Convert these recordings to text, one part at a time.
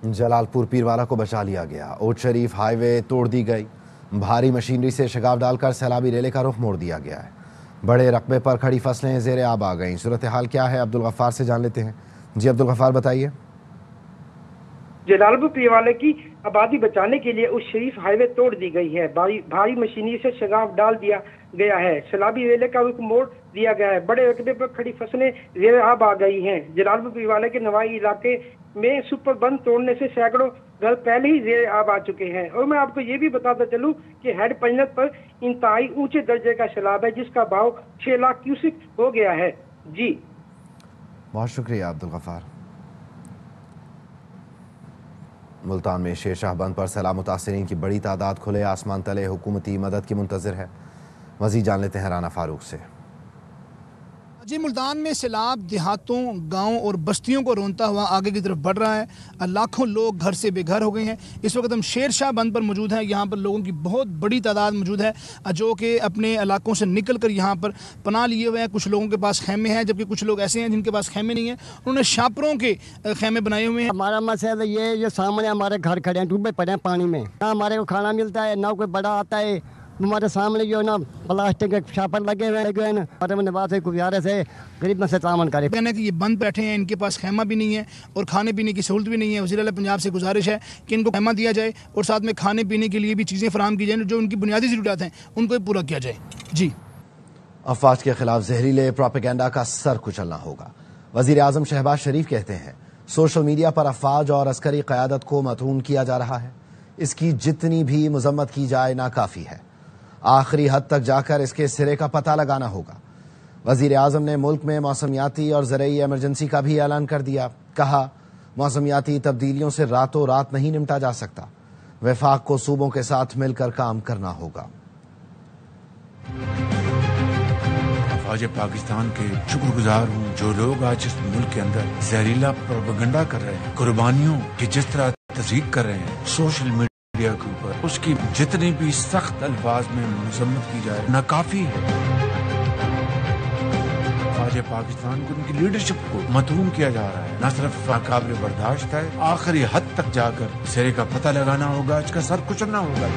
जलालपुर पीरवाला को बचा लिया गया। ओट शरीफ हाईवे तोड़ दी गई। भारी मशीनरी से शगाफ डालकर सैलाबी रेले का रुख मोड़ दिया गया है। बड़े रकबे पर खड़ी फसलें ज़ेरे आब आ गईं। सूरत हाल क्या है, अब्दुल गफ्फार से जान लेते हैं। जी अब्दुल गफ्फार बताइए। जलालपुर पीरवाले की आबादी बचाने के लिए उस शरीफ हाईवे तोड़ दी गई है। भारी मशीनरी से शगाफ डाल दिया गया है। सैलाबी रेले का रुख मोड़ दिया गया है। बड़े रकबे पर खड़ी फसलें ज़ेरे आब आ गई हैं। जलालपुर पीरवाले के नवाई इलाके में सुपर बंद तोड़ने से सैकड़ों घर पहले ही ज़ेरे आब आ चुके हैं। और मैं आपको ये भी बताता चलूं कि हेड पंजत पर इंतहाई ऊंचे दर्जे का सैलाब है, जिसका भाव 6 लाख क्यूसिक हो गया है। जी बहुत शुक्रिया अब्दुल गफ्फार। मुल्तान में शेरशाह बंद पर सैलाब मुतासरीन की बड़ी तादाद खुले आसमान तले हुकूमती मदद की मुंतज़िर है। मज़ीद जान लेते हैं राना फारूक से। जी मुल्तान में सैलाब देहातों, गाँव और बस्तियों को रोनता हुआ आगे की तरफ बढ़ रहा है। लाखों लोग घर से बेघर हो गए हैं। इस वक्त हम शेरशाह बंद पर मौजूद हैं। यहाँ पर लोगों की बहुत बड़ी तादाद मौजूद है जो कि अपने इलाकों से निकल कर यहाँ पर पनाह लिए हुए हैं। कुछ लोगों के पास खेमे हैं, जबकि कुछ लोग ऐसे हैं जिनके पास खेमे नहीं हैं। उन्होंने छापरों के खेमे बनाए हुए हैं। हमारा मसला ये जो सामने हमारे घर खड़े हैं, डूबे पड़े हैं पानी में। ना हमारे को खाना मिलता है, ना कोई बड़ा आता है। हमारे सामने जो है ना प्लास्टिक के छापर लगे हुए हैं ना, और गुजारिश है गरीब से तामन करे। कहना है कि ये बंद बैठे हैं, इनके पास खेमा भी नहीं है और खाने पीने की सहूलत भी नहीं है। वज़ीर आला पंजाब से गुजारिश है कि इनको खेमा दिया जाए और साथ में खाने पीने के लिए भी चीज़ें फराहम की जाए, जो उनकी बुनियादी ज़रूरत हैं उनको पूरा किया जाए। जी अफवाज के खिलाफ जहरीले प्रोपेगेंडा का सर कुचलना होगा। वज़ीर आज़म शहबाज शरीफ कहते हैं सोशल मीडिया पर अफवाज और अस्करी क़यादत को मतून किया जा रहा है। इसकी जितनी भी मजम्मत की जाए नाकाफ़ी है। आखिरी हद तक जाकर इसके सिरे का पता लगाना होगा। वज़ीर आज़म ने मुल्क में मौसमियाती और ज़रई एमरजेंसी का भी ऐलान कर दिया। कहा मौसमियाती तब्दीलियों से रातों रात नहीं निपटा जा सकता। वफाक को सूबों के साथ मिलकर काम करना होगा। फौज पाकिस्तान के शुक्रगुजार हूँ जो लोग आज इस मुल्क के अंदर जहरीला प्रोपेगेंडा कर रहे हैं, कुर्बानियों की जिस तरह तस्दीक कर रहे हैं सोशल मीडिया के ऊपर, उसकी जितनी भी सख्त अल्फाज में मजम्मत की जाए नाकाफी है। फौज पाकिस्तान को उनकी लीडरशिप को मतून किया जा रहा है, न सिर्फ नाकाबिल बर्दाश्त है, आखिरी हद तक जाकर सिरे का पता लगाना होगा, इसका सर कुचलना होगा।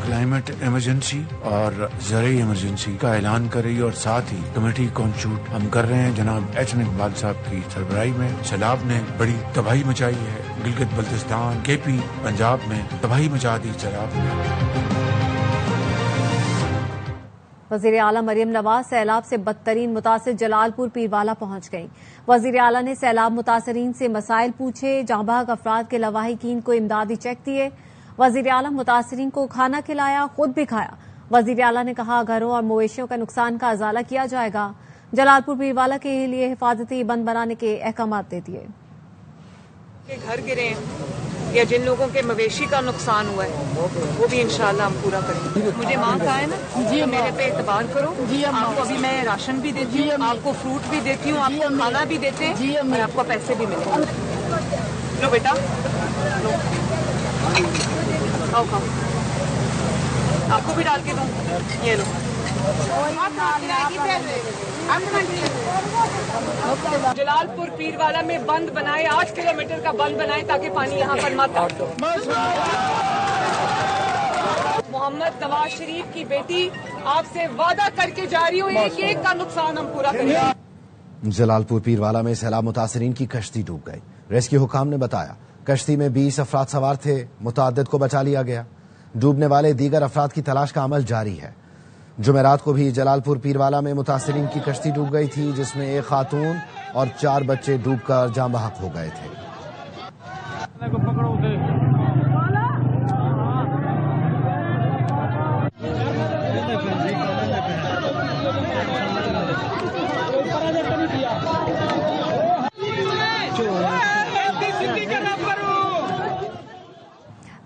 क्लाइमेट इमरजेंसी और ज़रई इमरजेंसी का ऐलान कर रही है और साथ ही कमेटी कॉन्स्टिट्यूट हम कर रहे हैं जनाब एचएन इकबाल साहब की सरबराही में। सैलाब ने बड़ी तबाही मचाई है। गिलगित बल्तिस्तान, केपी, पंजाब में तबाही मचा दी सैलाब ने। वज़ीर आला मरियम नवाज सैलाब से बदतरीन मुतासिर जलालपुर पीरवाला पहुंच गईं। वज़ीर आला ने सैलाब मुतासरीन से मसाइल पूछे, जांबाग अफराद के लवाहिकीन को इमदादी चेक दिए। वज़ीर आला मुतासरीन को खाना खिलाया, खुद भी खाया। वज़ीर आला ने कहा घरों और मवेशियों का नुकसान का अजाला किया जाएगा। जलालपुर पीरवाला के लिए हिफाजती बंद बनाने के अहकाम दे दिए। घर गिरे हैं या जिन लोगों के मवेशी का नुकसान हुआ है वो भी इंशाल्लाह हम पूरा करेंगे। मुझे माँ कहा है ना जी, मेरे पे एतबार करो जी। आपको अभी मैं राशन भी देती हूँ, आपको फ्रूट भी देती हूँ, आपको खाना भी देते हैं और आपको पैसे भी मिलेंगे। लो बेटा लो, आओ खाओ, आपको भी डाल के दूँ, ये लो। जलालपुर पीरवाला में बंद बनाए, 8 किलोमीटर का बंद बनाए ताकि पानी यहाँ पर मत आए। मोहम्मद नवाज शरीफ की बेटी आपसे वादा करके जा रही हूँ, एक का नुकसान हम पूरा करेंगे। जलालपुर पीरवाला में सैलाब मुतासरीन की कश्ती डूब गई। रेस्क्यू हुकाम ने बताया कश्ती में 20 अफराद सवार थे, मुतअद्दिद को बचा लिया गया। डूबने वाले दीगर अफराद की तलाश का अमल जारी है। जुमेरात को भी जलालपुर पीरवाला में मुतासरीन की कश्ती डूब गई थी, जिसमें एक खातून और 4 बच्चे डूबकर जाँ बहक हो गए थे।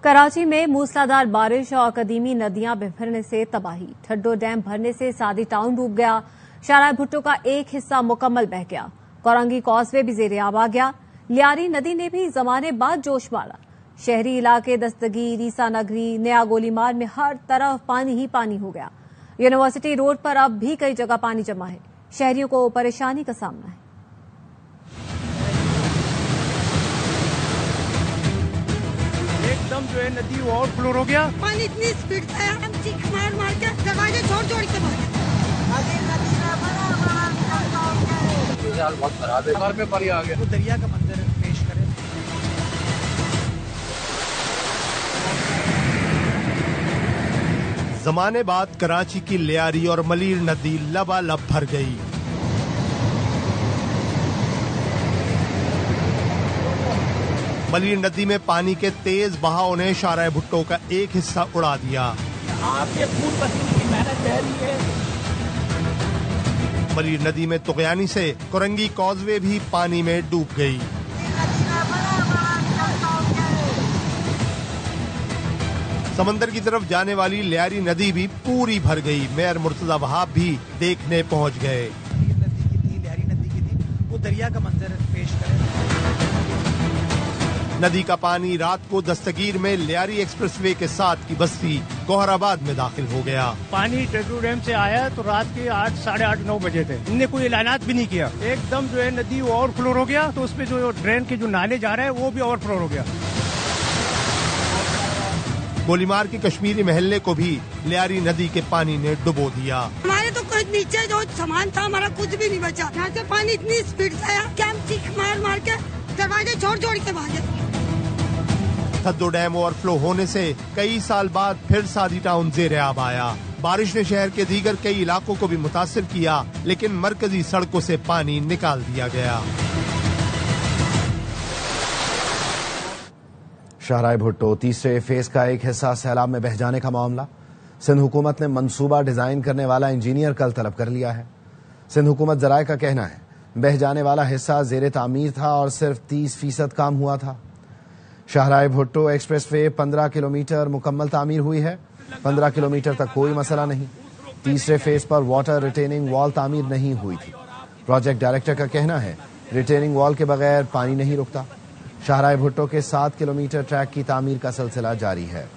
कराची में मूसलाधार बारिश और कदीमी नदियां बिखरने से तबाही। ठड्डो डैम भरने से सादी टाउन डूब गया। शाहराह भुट्टो का एक हिस्सा मुकम्मल बह गया। कोरंगी कॉजवे भी ज़ेरे आब आ गया। लियारी नदी ने भी जमाने बाद जोश मारा। शहरी इलाके दस्तगीर, ईसा नगरी, नया गोलीमार में हर तरफ पानी ही पानी हो गया। यूनिवर्सिटी रोड पर अब भी कई जगह पानी जमा है। शहरियों को परेशानी का सामना है। जो है नदी और फ्लोर हो गया। पानी इतनी स्पीड से हम चीख मार मार के दरवाजे छोड़ के भागे। हाल बहुत खराब है, घर पे पानी आ गया। तो दरिया का मंजर पेश करें। जमाने बाद कराची की लियारी और मलीर नदी लबालब भर गई। मलीर नदी में पानी के तेज बहाव ने शाहराह भुट्टो का एक हिस्सा उड़ा दिया। आपके खून पसीने की मेहनत बह रही है। मलीर नदी में तुगयानी से कोरंगी कॉजवे भी पानी में डूब गई। समंदर की तरफ जाने वाली लियारी नदी भी पूरी भर गई। मेयर मुर्तजा वहाब भी देखने पहुंच गए। लियारी नदी की थी, वो दरिया का मंजर पेश करें। नदी का पानी रात को दस्तगीर में लियारी एक्सप्रेसवे के साथ की बस्ती गौहराबाद में दाखिल हो गया। पानी टेटू डैम से आया तो रात के 8, साढ़े 8, 9 बजे थे। इनने कोई ऐलानात भी नहीं किया। एकदम जो है नदी ओवरफ्लो हो गया, तो उसपे जो ड्रेन के जो नाले जा रहे हैं वो भी ओवरफ्लो हो गया। गोलीमार के कश्मीरी महल्ले को भी लियारी नदी के पानी ने डुबो दिया। हमारे तो कुछ नीचे जो सामान था हमारा कुछ भी नहीं बचा। यहाँ से पानी इतनी स्पीड से आया कि हम चीख मार मार के दरवाजे छोड़ के भागे। थद्दो डैम ओवरफ्लो होने से कई साल बाद फिर सादी टाउन ज़ेरे आब आया। बारिश ने शहर के दीगर कई इलाकों को भी मुतासिर किया, लेकिन मरकजी सड़कों से पानी निकाल दिया गया। शाहराह भुट्टो, तीसरे फेज का एक हिस्सा सैलाब में बह जाने का मामला। सिंध हुकूमत ने मंसूबा डिजाइन करने वाला इंजीनियर कल तलब कर लिया है। सिंध हुकूमत जराए का कहना है बह जाने वाला हिस्सा ज़ेरे तामीर था और सिर्फ 30% काम हुआ था। शाहराह भुट्टो एक्सप्रेस वे 15 किलोमीटर मुकम्मल तामीर हुई है। 15 किलोमीटर तक कोई मसला नहीं। तीसरे फेज पर वाटर रिटेनिंग वॉल तामीर नहीं हुई थी। प्रोजेक्ट डायरेक्टर का कहना है रिटेनिंग वॉल के बगैर पानी नहीं रुकता। शाहराह भुट्टो के 7 किलोमीटर ट्रैक की तामीर का सिलसिला जारी है।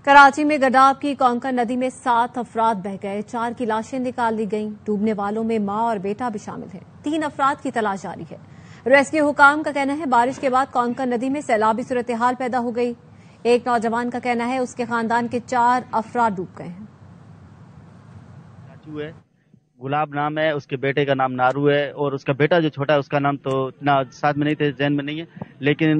कराची में गडाब की कोंकण नदी में 7 अफराद बह गए। 4 की लाशें निकाल ली गईं। डूबने वालों में मां और बेटा भी शामिल हैं। 3 अफराद की तलाश जारी है। रेस्क्यू हुकाम का कहना है बारिश के बाद कोंकण नदी में सैलाबी सूरत हाल पैदा हो गई। एक नौजवान का कहना है उसके खानदान के 4 अफराद डूब गए हैं। गुलाब नाम है, उसके बेटे का नाम नारू है और उसका बेटा जो छोटा है उसका नाम तो इतना साथ में नहीं थे, जहन में नहीं है, लेकिन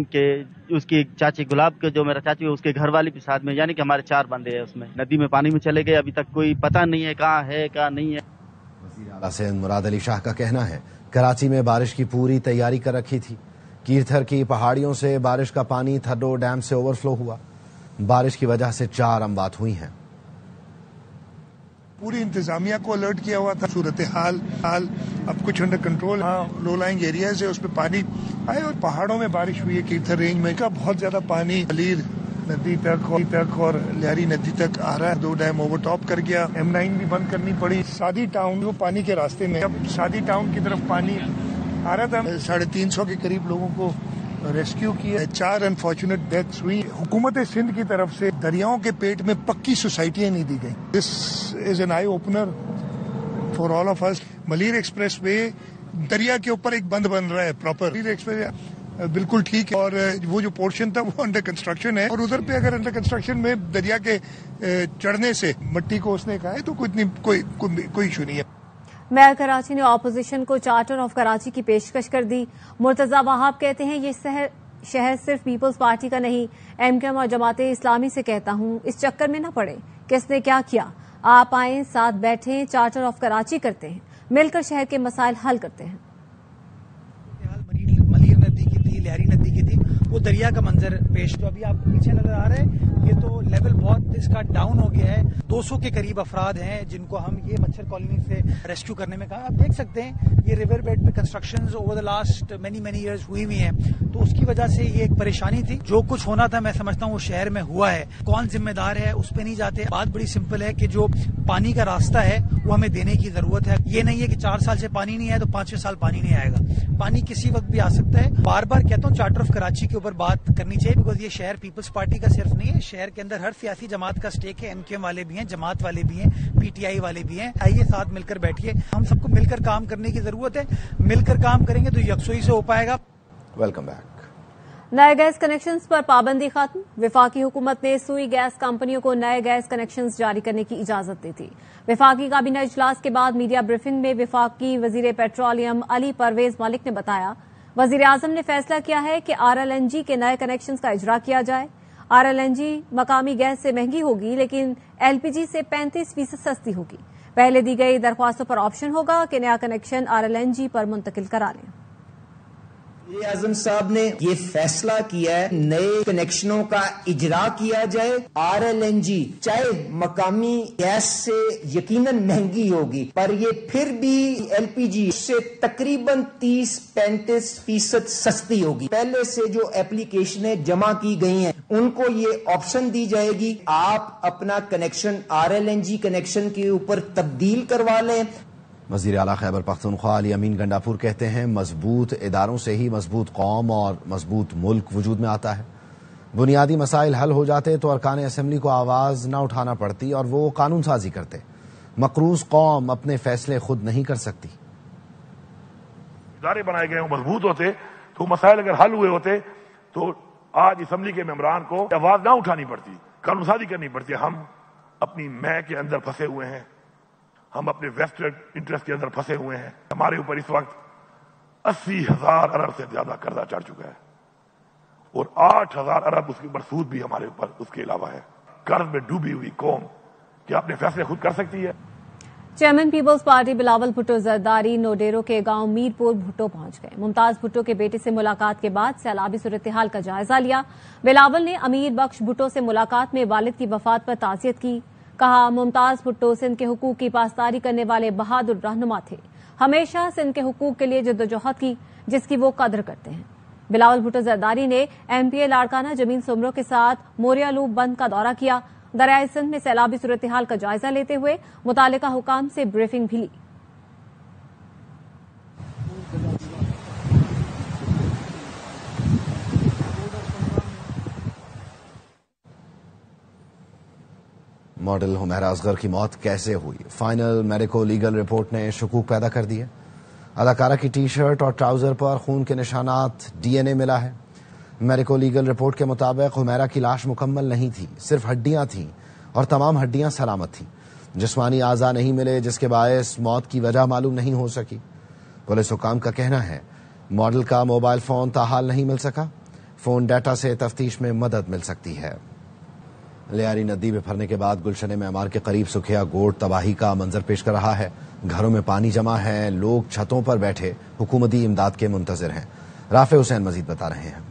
उसकी चाची गुलाब के जो मेरा चाची है उसके घर वाली भी साथ में, यानी कि हमारे 4 बंदे हैं उसमें। नदी में पानी में चले गए, अभी तक कोई पता नहीं है कहाँ है कहाँ नहीं है। वज़ीर आला सिंध मुराद अली शाह का कहना है कराची में बारिश की पूरी तैयारी कर रखी थी। कीरथर की पहाड़ियों से बारिश का पानी थड्डो डैम से ओवरफ्लो हुआ। बारिश की वजह से 4 अमवात हुई हैं। पूरी इंतजामिया को अलर्ट किया हुआ था। सूरत हाल अब कुछ under control. Low lying areas है उसमें पानी आए और पहाड़ों में बारिश हुई है। कीरथर रेंज में का बहुत ज्यादा पानी मलीर नदी तक और लियारी नदी तक आ रहा है। 2 डैम ओवरटॉप कर गया। M9 भी बंद करनी पड़ी। सादी टाउन वो पानी के रास्ते में, अब सादी टाउन की तरफ पानी आ रहा था। 350 के करीब लोगों को रेस्क्यू किया। 4 अनफॉर्चुनेट डेथ्स हुई। हुकूमत सिंध की तरफ से दरियाओं के पेट में पक्की सोसाइटियां नहीं दी गई। This is an eye opener for all of us. Malir express way दरिया के ऊपर एक बंद बन रहा है प्रॉपर। मलीर एक्सप्रेस बिल्कुल ठीक है और वो जो पोर्शन था वो अंडर कंस्ट्रक्शन है और उधर पे अगर अंडर कंस्ट्रक्शन में दरिया के चढ़ने से मिट्टी को उसने कहा है तो कोई इशू नहीं है। मेयर कराची ने ऑपोजिशन को चार्टर ऑफ कराची की पेशकश कर दी। मुर्तजा वहाब कहते हैं ये शहर सिर्फ पीपल्स पार्टी का नहीं, MKM और जमाते इस्लामी से कहता हूं इस चक्कर में न पड़े किसने क्या किया। आप आए, साथ बैठें, चार्टर ऑफ कराची करते हैं, मिलकर शहर के मसाइल हल करते हैं। मलीर नदी की थी, लियारी नदी की थी, वो दरिया का मंजर पेश जो अभी आपको पीछे नजर आ रहा है, ये तो लेवल बहुत इसका डाउन हो गया है। 200 के करीब अफराद हैं जिनको हम ये मच्छर कॉलोनी से रेस्क्यू करने में कहा। आप देख सकते हैं ये रिवर बेड पे constructions over the last many years हुई हुई हैं, तो उसकी वजह से ये एक परेशानी थी। जो कुछ होना था मैं समझता हूँ वो शहर में हुआ है। कौन जिम्मेदार है उस पर नहीं जाते। बात बड़ी सिंपल है कि जो पानी का रास्ता है वो हमें देने की जरूरत है। ये नहीं है कि 4 साल से पानी नहीं आया तो 5-6 साल पानी नहीं आएगा। पानी किसी वक्त भी आ सकता है। बार बार कहता हूँ चार्टर ऑफ कराची के ऊपर اوپر بات کرنی چاہیے، بیکاز یہ شہر پیپلز پارٹی کا صرف نہیں ہے، شہر کے اندر ہر سیاسی جماعت کا سٹیک ہے، MQM والے بھی ہیں، جماعت والے بھی ہیں، PTI والے بھی ہیں. آئیے ساتھ مل کر بیٹھیے، ہم سب کو مل کر کام کرنے کی ضرورت ہے، مل کر کام کریں گے تو یکسوئی سے ہو پائے گا. Welcome back. نئے گیس کنیکشنز پر پابندی ختم. وفاقی حکومت نے سوئی گیس کمپنیوں کو نئے گیس کنیکشنز جاری کرنے کی اجازت دی تھی. وفاقی کابینہ اجلاس کے بعد میڈیا بریفنگ میں وفاقی وزیر پیٹرولیم علی پرویز ملک نے بتایا وزیر اعظم نے فیصلہ کیا ہے کہ RLNG کے نئے کنیکشنز کا اجرا کیا جائے. RLNG مقامی گیس سے مہنگی ہوگی لیکن LPG سے 35% سستی ہوگی. پہلے دی گئی درخواستوں پر آپشن ہوگا کہ نیا کنیکشن RLNG پر منتقل کرا لیں. وزیر اعظم صاحب نے یہ فیصلہ کیا ہے نئے کنیکشنوں کا اجرا کیا جائے. RLNG چاہے مقامی گیس سے یقیناً مہنگی ہوگی پر یہ پھر بھی LPG سے تقریباً 30-35% سستی ہوگی. پہلے سے جو اپلیکیشنیں جمع کی گئی ہیں ان کو یہ آپشن دی جائے گی آپ اپنا کنیکشن RLNG کنیکشن کے اوپر تبدیل کروا لیں. وزیر اعلیٰ خیبر پختونخوا علی امین گنڈاپور کہتے ہیں مضبوط اداروں سے ہی مضبوط قوم اور مضبوط ملک وجود میں آتا ہے. بنیادی مسائل حل ہو جاتے تو ارکان اسمبلی کو آواز نہ اٹھانا پڑتی اور وہ قانون سازی کرتے. مقروض قوم اپنے فیصلے خود نہیں کر سکتی. ادارے بنائے گئے مضبوط ہوتے تو مسائل اگر حل ہوئے ہوتے تو آج اسمبلی کے ممبران کو آواز نہ اٹھانی پڑتی، قانون سازی کرنی پڑتی. ہم اپنی میں کے اندر پھنسے ہوئے ہیں، ہم اپنے ویسٹڈ انٹرسٹ کے اندر پھنسے ہوئے ہیں. ہمارے اوپر اس وقت 80,000 ارب سے زیادہ قرضہ چڑھ چکا ہے اور 8,000 ارب اس کے اوپر سود بھی ہمارے اوپر اس کے علاوہ ہے. قرض میں ڈوبی ہوئی قوم کیا اپنے فیصلے خود کر سکتی ہے؟ Chairman People's Party Bilawal Bhutto Zardari Naudero کے گاؤں میرپور بھٹو پہنچ گئے. ممتاز بھٹو کے بیٹے سے ملاقات کے بعد سیلابی صورتحال کا جائزہ لیا. بلاول نے امیر بخش بھٹو سے ملاقات میں والد کی وفات پر تعزیت کی. کہا ممتاز بھٹو سندھ کے حقوق کی پاسداری کرنے والے بہادر رہنما تھے، ہمیشہ سندھ کے حقوق کے لیے جدوجہد کی جس کی وہ قدر کرتے ہیں. بلاول بھٹو زرداری نے MPA لاڑکانہ جمین سمرو کے ساتھ موریا لوپ بند کا دورہ کیا. دریائے سندھ میں سیلابی صورتحال کا جائزہ لیتے ہوئے متعلقہ حکام سے بریفنگ بھی لی. ماڈل حمیرہ اصغر کی موت کیسے ہوئی؟ فائنل میڈیکو لیگل رپورٹ نے شکوک پیدا کر دیے. اداکارہ کی ٹی شرٹ اور ٹراؤزر پر خون کے نشانات DNA ملا ہے. میڈیکو لیگل رپورٹ کے مطابق حمیرہ کی لاش مکمل نہیں تھی، صرف ہڈیاں تھیں اور تمام ہڈیاں سلامت تھیں. جسمانی اعضاء نہیں ملے جس کے باعث موت کی وجہ معلوم نہیں ہو سکی. پولیس حکام کا کہنا ہے ماڈل کا موبائل فون تاحال نہیں مل سکا. فون ڈیٹا سے تفتیش میں مدد مل سکتی ہے. لیاری ندی میں پھرنے کے بعد گلشن معمار کے قریب سکھیا گوٹ تباہی کا منظر پیش کر رہا ہے. گھروں میں پانی جمع ہے، لوگ چھتوں پر بیٹھے حکومتی امداد کے منتظر ہیں. رافع حسین مزید بتا رہے ہیں.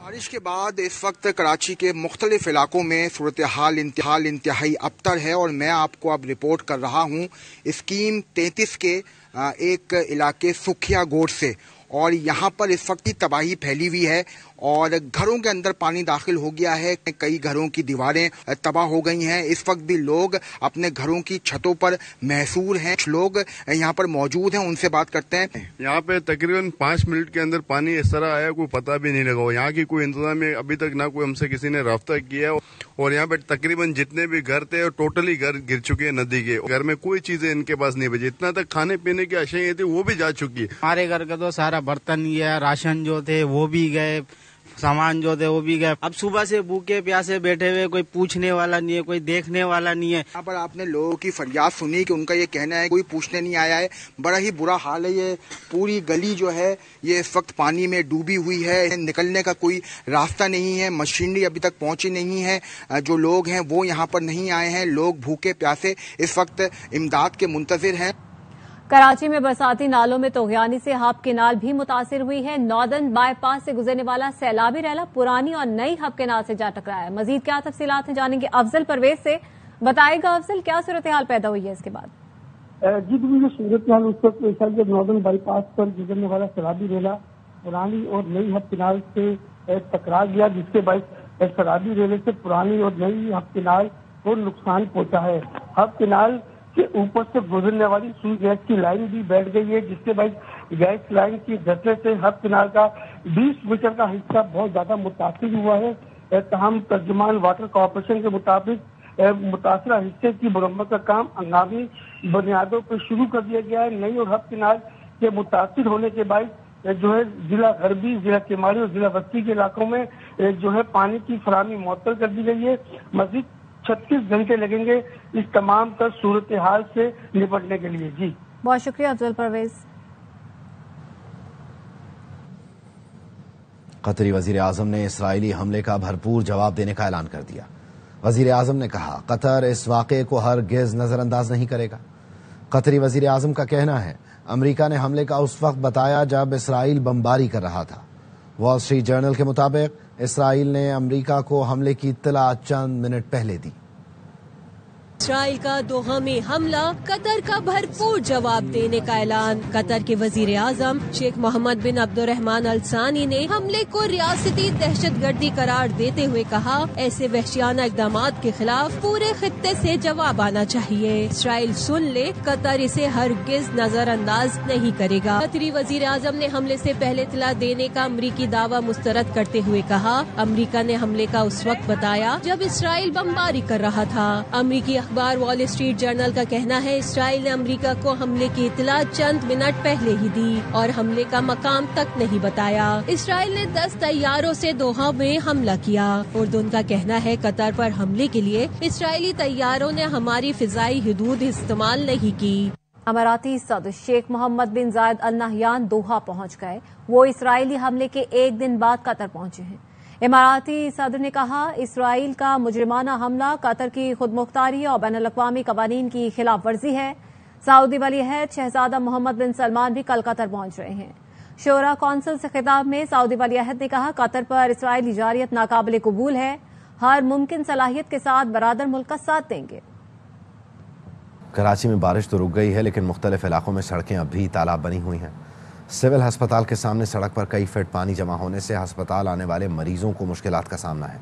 بارش کے بعد اس وقت کراچی کے مختلف علاقوں میں صورتحال انتہائی ابتر ہے اور میں آپ کو اب رپورٹ کر رہا ہوں اسکیم 33 کے ایک علاقے سکھیا گوٹ سے. اور یہاں پر اس وقت کی تباہی پھیلی ہوئی ہے اور گھروں کے اندر پانی داخل ہو گیا ہے. کئی گھروں کی دیواریں تباہ ہو گئی ہیں. اس وقت بھی لوگ اپنے گھروں کی چھتوں پر محصور ہیں. لوگ یہاں پر موجود ہیں، ان سے بات کرتے ہیں. یہاں پہ تقریباً 5 منٹ کے اندر پانی اس طرح آیا کوئی پتہ بھی نہیں لگا. یہاں کی کوئی انتظام ابھی تک نہ کوئی ہم سے کسی نے رابطہ کیا ہے. اور یہاں پہ تقریباً جتنے بھی گھر تھے ٹوٹلی گھر گر چکے ہیں ندی کے. گھر میں کوئی چیزیں ان کے پاس نہیں بچی. اتنا تک کھانے پینے کی اشیاء تھی وہ بھی جا چکی ہے. ہمارے گھر کا تو سارا برتن یا راشن جو تھے وہ بھی گئے، سامان جو تھے وہ بھی گئے. اب صبح سے بھوکے پیاسے بیٹھے ہوئے، کوئی پوچھنے والا نہیں ہے، کوئی دیکھنے والا نہیں ہے. یہاں پر آپ نے لوگوں کی فریاد سنی کہ ان کا یہ کہنا ہے کوئی پوچھنے نہیں آیا ہے. بڑا ہی برا حال ہے. یہ پوری گلی جو ہے یہ اس وقت پانی میں ڈوبی ہوئی ہے. نکلنے کا کوئی راستہ نہیں ہے. مشینری ابھی تک پہنچی نہیں ہے. جو لوگ ہیں وہ یہاں پر نہیں آئے ہیں. لوگ بھوکے پیاسے اس وقت امداد کے منتظر ہیں. کراچی میں برساتی نالوں میں طغیانی سے ہب کینال بھی متاثر ہوئی ہے. ناردرن بائی پاس سے گزرنے والا سیلابی ریلا پرانی اور نئی ہب کینال سے جا ٹکرایا ہے. مزید کیا تفصیلات ہیں جانیں گے افضل پرویز سے. بتائے گا افضل کیا صورتحال پیدا ہوئی ہے اس کے بعد؟ جی جو صورتحال اس وقت ایسا جب ناردرن بائی پاس پر گزرنے والا سیلابی ریلا پرانی اور نئی ہب کینال سے ٹکرا گیا جس کے باعث سیلابی ریلے سے پرانی اور نئی ہب کینال کو نقصان پہنچا ہے. ہب کینال کے ऊपर से गुजरने वाली सुई गैस की लाइन भी बैठ गई है, जिसके बाद गैस लाइन की धंसने से हब किनार का 20 मीटर का हिस्सा बहुत ज्यादा मुतासिर हुआ है। तमाम तर्जुमान वाटर कॉर्पोरेशन के मुताबिक मुतासरा हिस्से की मरम्मत का काम हंगामी बुनियादों पर शुरू कर दिया गया है। नई और हब किनार के मुतासिर होने के बाद जो है जिला गरबी, जिला केमाड़ी और जिला बस्ती के इलाकों में जो है पानी की फराहमी मुअत्तल कर दी गई है। मजीद 36 घंटे लगेंगे इस तमाम तर सूरत हाल से निपटने के लिए। जी बहुत शुक्रिया अब्दुल परवेज। कतरी वजीर आजम ने इसराइली हमले का भरपूर जवाब देने का ऐलान कर दिया। वजीर आजम ने कहा कतर इस वाक़े को हरगिज़ नजरअंदाज नहीं करेगा। कतरी वजीर आजम का कहना है अमेरिका ने हमले का उस वक्त बताया जब इसराइल बमबारी कर रहा था। वॉल स्ट्रीट जर्नल के मुताबिक इसराइल ने अमेरिका को हमले की इत्तला चंद मिनट पहले दी। इसराइल का दोहा में हमला, कतर का भरपूर जवाब देने का ऐलान। कतर के वजीर आजम शेख मोहम्मद बिन अब्दुर्रहमान अल सानी ने हमले को रियासती दहशतगर्दी करार देते हुए कहा ऐसे वहशियाना इक़दामात के खिलाफ पूरे खित्ते से जवाब आना चाहिए। इसराइल सुन ले, कतर इसे हरगिज नजरअंदाज नहीं करेगा। कतरी वजीर आजम ने हमले से पहले इत्तला देने का अमरीकी दावा मुस्तरद करते हुए कहा अमरीका ने हमले का उस वक्त बताया जब इसराइल बमबारी कर रहा था। अमरीकी अखबार वॉल स्ट्रीट जर्नल का कहना है इसराइल ने अमेरिका को हमले की इत्तला चंद मिनट पहले ही दी और हमले का मकाम तक नहीं बताया। इसराइल ने 10 तैयारों से दोहा में हमला किया। उर्दून का कहना है कतर पर हमले के लिए इसराइली तैयारों ने हमारी फिजाई हदूद इस्तेमाल नहीं की। अमाराती सदर शेख मोहम्मद बिन जायद अल नहयान दोहा पहुंच गए। वो इसराइली हमले के एक दिन बाद कतर पहुंचे हैं। इमाराती सदर ने कहा इसराइल का मुजरिमाना हमला कतर की खुदमुख्तारी और बैनुल अक़वामी कवानीन की खिलाफ वर्जी है। सऊदी वली अहद शहजादा मोहम्मद बिन सलमान भी कल कतर पहुंच रहे हैं। शोरा कौंसिल से खिताब में सऊदी वली अहद ने कहा कतर पर इसराइली जारियत नाकाबिले कबूल है, हर मुमकिन सलाहियत के साथ बरादर मुल्क का साथ देंगे। कराची में बारिश तो रुक गई है लेकिन मुख्तलिफ इलाकों में सड़कें अब भी तालाब बनी हुई हैं। सिविल अस्पताल के सामने सड़क पर कई फीट पानी जमा होने से अस्पताल आने वाले मरीजों को मुश्किलात का सामना है।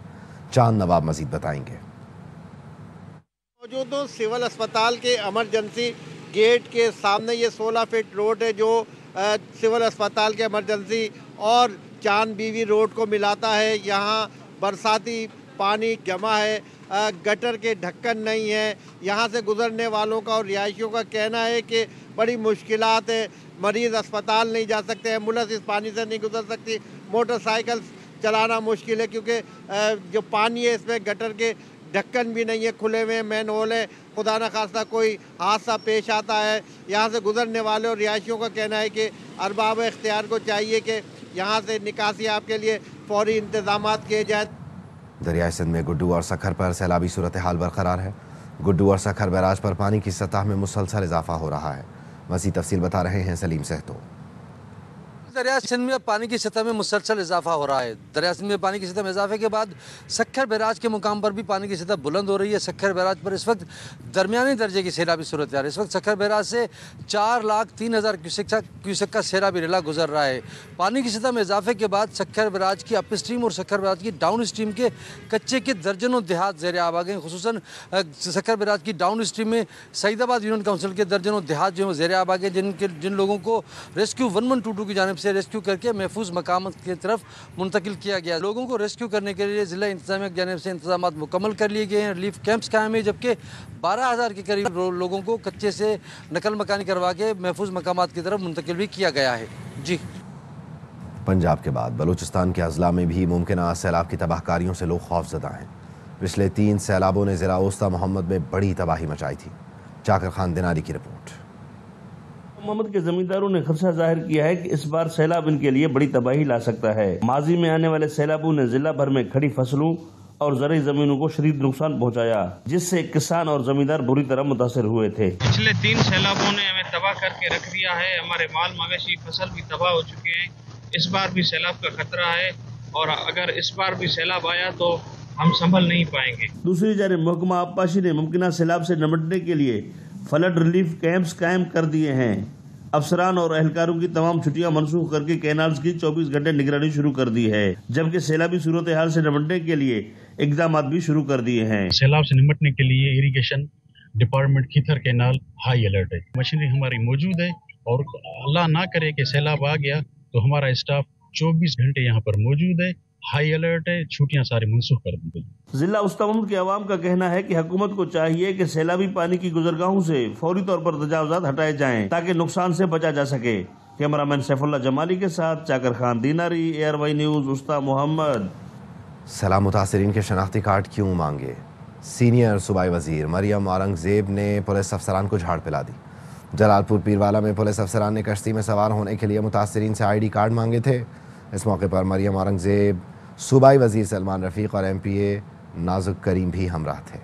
चांद नवाब मजीद बताएंगे। मौजूद सिविल अस्पताल के इमरजेंसी गेट के सामने ये 16 फीट रोड है जो सिविल अस्पताल के इमरजेंसी और चांद बीवी रोड को मिलाता है। यहाँ बरसाती पानी जमा है, गटर के ढक्कन नहीं है। यहाँ से गुजरने वालों का और रिहायशियों का कहना है कि बड़ी मुश्किलात है, मरीज अस्पताल नहीं जा सकते, एम्बुलेंस इस पानी से नहीं गुजर सकती, मोटरसाइकिल चलाना मुश्किल है क्योंकि जो पानी है इसमें गटर के ढक्कन भी नहीं है, खुले हुए मेन होल है। खुदा न खास्ता कोई हादसा पेश आता है, यहाँ से गुजरने वाले और रिहायशियों का कहना है कि अरबाब इख्तियार को चाहिए कि यहाँ से निकासी आपके लिए फौरी इंतजाम किए जाए। दरियाई सिंध में गुड्डू और सखर पर सैलाबी सूरत हाल बरकरार है। गुड्डू और सखर बैराज पर पानी की सतह में मुसलसल इजाफा हो रहा है। मज़ीद तफसील बता रहे हैं सलीम सहतो। दरिया सिंध में पानी की सतह में मुसलसल इजाफा हो रहा है। दरिया सिंध में पानी की सतह में इजाफे के बाद सखर बैराज के मुकाम पर भी पानी की सतह बुलंद हो रही है। सखर बैराज पर इस वक्त दरमियानी दर्जे की सैलाबी सूरत है। इस वक्त सखर बैराज से 4,03,000 क्यूसेक का सैलाबी रिला गुजर रहा है। पानी की सतह में इजाफे के बाद सखर बैराज की अप स्ट्रीम और सखर बैराज की डाउन स्ट्रीम के कच्चे के दर्जनों देहात ज़ेर आब आ गए। खुसूसन सखर बैराज की डाउन स्ट्रीम में सईदाबाद यूनियन काउंसिल के दर्जनों देहात जो ज़ेर आब आ गए, जिन लोगों को रेस्क्यू 1122 की जानिब से रेस्क्यू करके महफूज मकाम की तरफ मुंतकिल किया गया। लोगों को रेस्क्यू करने के लिए जिला इंतजामिया की जानिब से इंतजाम मुकम्मल कर लिए गए हैं। रिलीफ कैंप्स कायम है, जबकि 12,000 के करीब लोगों को कच्चे से नकल मकानी करवा के महफूज मकाम की तरफ मुंतकिल भी किया गया है। जी, पंजाब के बाद बलूचिस्तान के अजला में भी मुमकिन सैलाब की तबाहकारियों से लोग खौफजदा हैं। पिछले 3 सैलाबों ने ज़िला ओस्ता मोहम्मद में बड़ी तबाही मचाई थी। चाकर खान दिनारी की रिपोर्ट। मोहम्मद के जमींदारों ने खदशा जाहिर किया है कि इस बार सैलाब इनके लिए बड़ी तबाही ला सकता है। माजी में आने वाले सैलाबों ने जिला भर में खड़ी फसलों और ज़रूरी जमीनों को शदीद नुकसान पहुंचाया, जिससे किसान और जमींदार बुरी तरह मुतासर हुए थे। पिछले 3 सैलाबों ने हमें तबाह करके रख दिया है। हमारे माल मवेशी फसल भी तबाह हो चुके हैं। इस बार भी सैलाब का खतरा है और अगर इस बार भी सैलाब आया तो हम संभल नहीं पाएंगे। दूसरी जानिब महकमा आबपाशी ने मुमकिन सैलाब से निपटने के लिए फ्लड रिलीफ कैंप्स कायम कर दिए हैं। अफसरान और एहलकारों की तमाम छुट्टियां मनसूख करके कैनाल्स की 24 घंटे निगरानी शुरू कर दी है, जबकि सैलाबी सूरत हाल से निपटने के लिए इकदाम भी शुरू कर दिए हैं। सैलाब से निपटने के लिए irrigation department Khirthar canal high alert है। मशीनरी हमारी मौजूद है और अल्लाह ना करे कि सैलाब आ गया तो हमारा स्टाफ 24 घंटे यहाँ पर मौजूद है। हाई अलर्ट है, छुट्टियां सारी मनसूख कर दी गई। जिला उस्तामुल्क के अवाम का कहना है कि हुकूमत को चाहिए कि सैलाबी पानी की गुजरगाहों से फौरी तौर पर तजावुज़ात हटाए जाएं ताकि नुकसान से बचा जा सके। कैमरामैन सैफुल्ला जमाली के साथ चाकर खान दीनारी, ARY न्यूज़, उस्ता मोहम्मद। सैलाब मुतासरीन के शनाख्ती कार्ड क्यों मांगे? सीनियर सूबाई वजीर मरियम औरंगजेब ने पुलिस अफसरान को झाड़ पिला दी। जलालपुर पीरवाला में पुलिस अफसरान ने कश्ती में सवार होने के लिए मुतासरीन से ID कार्ड मांगे थे। इस मौके पर मरियम औरंगजेब, सूबाई वजीर सलमान रफीक और MPA नाजुक करीम भी हमराह थे।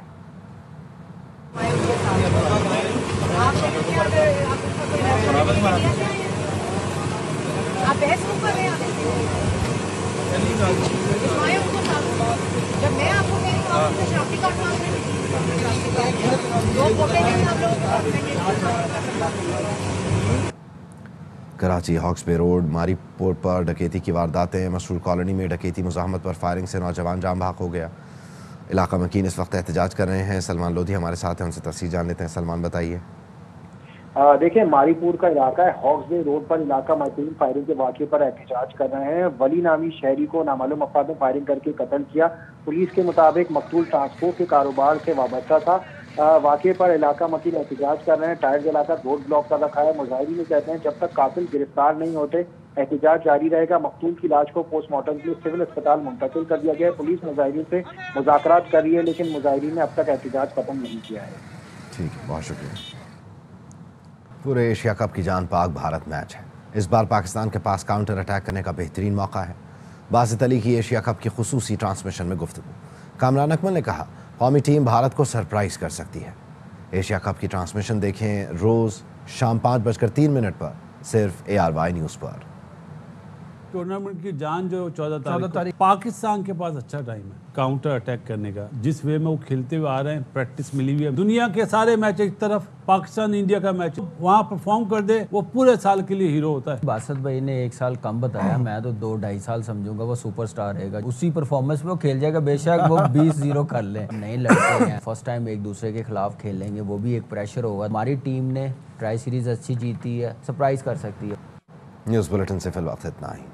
कराची हॉक्सबे रोड मारीपोर्ट पर डकैती की वारदातें। मशहूर कॉलोनी में डकैती मुज़ाहमत पर फायरिंग से नौजवान जान बहक हो गया। इलाका मकीन इस वक्त एहतजाज कर रहे हैं। सलमान लोधी हमारे साथ हैं, उनसे तफसील जान लेते हैं। सलमान बताइए। देखिए, मारीपुर का इलाका है, हॉक्सबे रोड पर इलाका मकीन फायरिंग के वाक़े पर एहतजाज कर रहे हैं। वली नामी शहरी को नामालूम अफराद ने फायरिंग करके कत्ल किया। पुलिस के मुताबिक मकतूल ट्रांसपोर्ट के कारोबार से वाबस्ता था। वाक़े पर इलाका मकीन एहतजाज कर रहे हैं। टायर जलाकर रोड ब्लॉक कर रखा है। मुजाहिरीन कहते हैं जब तक कातिल गिरफ्तार नहीं होते एहतजाज जारी रहेगा। मकतूल की लाश को पोस्टमार्टम के लिए सिविल अस्पताल मुंतकिल कर दिया गया है। पुलिस मुजाहिरीन से मुज़ाकरात कर रही है, लेकिन मुजाहिरीन ने अब तक एहतजाज खत्म नहीं किया है। ठीक है, बहुत शुक्रिया। पूरे एशिया कप की जान पाक भारत मैच है। इस बार पाकिस्तान के पास काउंटर अटैक करने का बेहतरीन मौका है। बासित अली की एशिया कप की खुसूसी ट्रांसमिशन में गुफ्तगू। कामरान अकमल ने कहा कौमी टीम भारत को सरप्राइज कर सकती है। एशिया कप की ट्रांसमिशन देखें रोज शाम 5:03 पर सिर्फ ARY न्यूज़ पर। टूर्नामेंट की जान जो 14 तारीख पाकिस्तान के पास अच्छा टाइम है काउंटर अटैक करने का। जिस वे में वो खेलते हुए आ रहे हैं, प्रैक्टिस मिली हुई है। दुनिया के सारे मैच एक तरफ, पाकिस्तान इंडिया का मैच वहाँ परफॉर्म कर दे, वो पूरे साल के लिए हीरो होता है। बासत भाई ने 1 साल कम बताया, मैं तो 2-2.5 साल समझूंगा वो सुपरस्टार रहेगा। उसी परफॉर्मेंस में वो खेल जाएगा, बेशक वो 20-0 कर ले। नहीं लड़ते हैं, फर्स्ट टाइम एक दूसरे के खिलाफ खेलेंगे, वो भी एक प्रेशर होगा। हमारी टीम ने ट्राई सीरीज अच्छी जीती है, सरप्राइज कर सकती है। न्यूज़ बुलेटिन से फिल वक्त इतना ही।